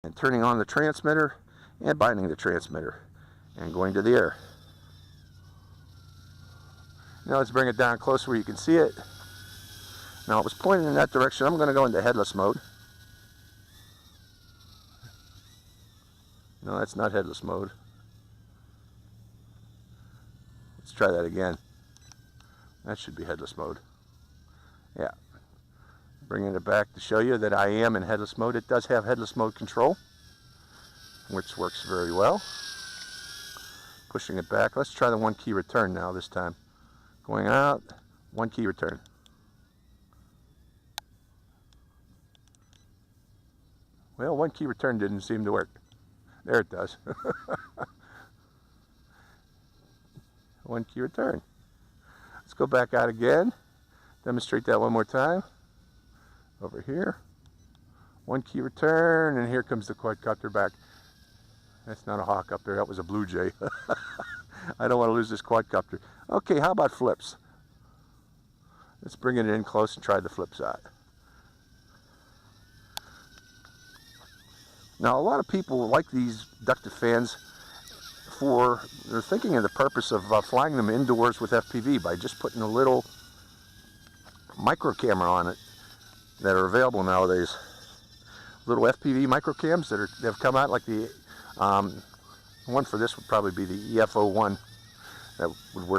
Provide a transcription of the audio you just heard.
and turning on the transmitter and binding the transmitter and going to the air. Now let's bring it down close where you can see it. Now it was pointing in that direction. I'm going to go into headless mode. No, that's not headless mode. Let's try that again. That should be headless mode. Yeah. Bringing it back to show you that I am in headless mode. It does have headless mode control, which works very well. Pushing it back. Let's try the 1 key return now this time. Going out, 1 key return. Well, 1 key return didn't seem to work. There it does. 1 key return. Let's go back out again. Demonstrate that one more time. Over here. 1 key return, and here comes the quadcopter back. That's not a hawk up there, that was a blue jay. I don't want to lose this quadcopter. Okay, how about flips? Let's bring it in close and try the flip side. Now, a lot of people like these ducted fans they're thinking of the purpose of flying them indoors with FPV by just putting a little micro camera on it that are available nowadays. Little FPV micro cams that have come out, like the one for this would probably be the EF01 that would work